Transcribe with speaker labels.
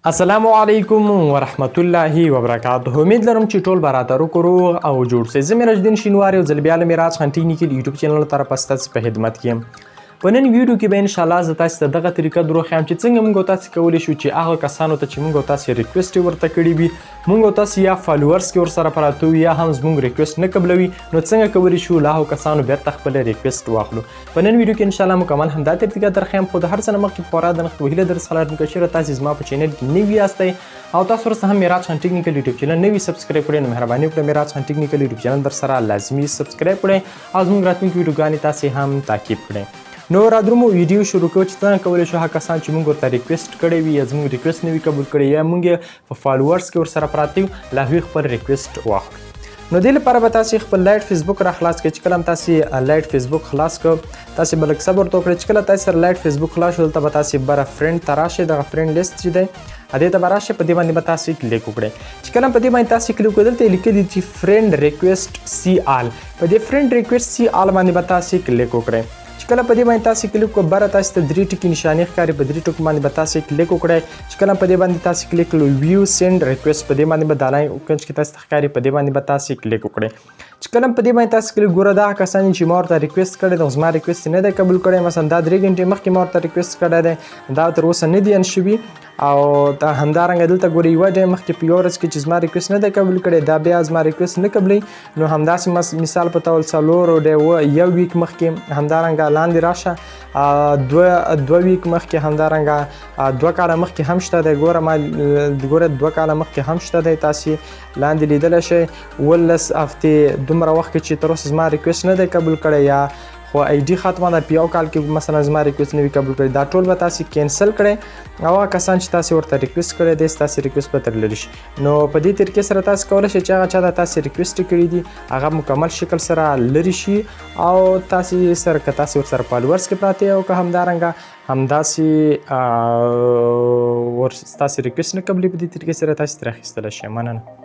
Speaker 1: السلام علیکم ورحمت الله وبرکاته. امید لرم چې ټول به راته روغ او جوړ سئ. زه میراجدین شینواری یو ځل بیا له میراج خان ټیکنیکل یوټیوب چینل له طرفه ستاسو په خدمت کې یم. په نن ویډیو کې به انشاءالله زه تاسو ته دغه طریقه دروښیم چې څنګه موږ تاسو کولی شو چې هغه کسانو ته چې موږ تاسو ریکویسټ ورته کړي وي موږ تاسو یا فالوورز کې ورسره پراته وي یا هم زموږ ریکویسټ نه قبلوي نو څنګه کولی شو له هغو کسانو بیرته خپل ریکویسټ واخلو. په نن ویډیو کې انشاءالله مکمل همدا طریقه درښیم، خو د هر څه نه مخکې خورا د نښت وهیله در څخه لرم که چېرې تاسې زما په چینل کې نوي یاستئ او تاسو ورسره هم میراج خان ټیکنیکل یوټیوب چینل نوي سبسکرایب کړئ نو مهرباني وکړئ میراج خان ټیکنیکل یوټیوب چینل در سره لازمي سبسکرایب کړئ او زموږ راتلونکي ویډیوګانې تاسې هم تعقیب کړئ. نو رادرومو ویډیو شروع کوو چې څنګه کولی شو هغه کسان چې موږ ورته ریکویسټ کړی وي یا زموږ ریکویسټ نه وي قبول کړی یا موږ یې په فالوورز کې ورسره پراته یو له هغوی خپل ریکویسټ واخلو. نو دې لپاره به تاسې خپل لایټ فیسبوک را خلاص کړئ. چې کله هم تاسې لایټ فیسبوک خلاص کړو تاسې به لږ صبر ورته وکړئ. چې کله تاسې سره لایټ فیسبوک خلاص شو دلته به تاسې بره فرینډ ته راشئ، دغه فرینډ لیست چې دی دې ته به راشئ، په دې باندې به تاسې کلیک وکړئ. چې کله هم په دې باندې تاسې کلیک وکړئ دلته یې لیکلي چې فرینډ ریکویسټ سی آل، په دې فرینډ ریکویسټ سی آل باندې به تاسې کلیک وکړئ. چې کله په دې باندې تاسې کلیک وکړئ بره تاسې ته درې ټکي نشانې ښکاري، په درې ټکو باندې به تاسې کلیک وکړئ. چې کله په دې باندې تاسې کلیک کړئ ویو سینډ ریکویسټ په دې باندې به دا لاین کنج کې تاسې ته ښکاري، په دې باندې به تاسې کلیک وکړئ. چې کله په دې باندې تاسې کلیک ګوره دا کسان چې ما ورته ریکویسټ کړی دی زما ریکویسټ نه دی قبول کړی، مثلا دا 3 غنټې مخکې ما ورته ریکویسټ کړی دی دا تر اوسه نه دي ان شوي او دا همدارنګه دلته ګورئ یوه ډېر مخکې په یوه ورځ کې چې زما ریکویسټ نه دی قبول کړی دا بیا زما ریکویسټ نه قبلوي. نو همداسې مثال په ډول 4 یو ویک مخکې همدارنګه لاندې راشه 2 ویک مخکې همدارنګه 2 کاله مخکې هم شته دی. ګوره 2 کاله مخکې هم شته دی، تاسې لاندې لیدلی شئ 18 هفتې دومره وخت کې چې تر اوسه زما ریکویسټ نه دی قبول کړی یا خو آی ډي ختمه ده په یو کال کې مثلا زما ریکویسټ نه وي قبول کړی دا ټول به تاسې کینسل کړئ او هغه کسان چې تاسې ورته ریکویسټ کړی دی ستاسې ریکویسټ به تر لرې شي. نو په دې طریقې سره تاسې کولی شئ چې هغه چا ته تاسې ریکویسټ کړي دي هغه مکمل شکل سره لرې شي او تاسې سره که تاسې ورسره فالوورز کې پراته او که همدارنګه همداسې ستاسې ریکویسټ نه قبلوي په دې طریقې سره تاسې ترې اخیستلی شئ. مننه.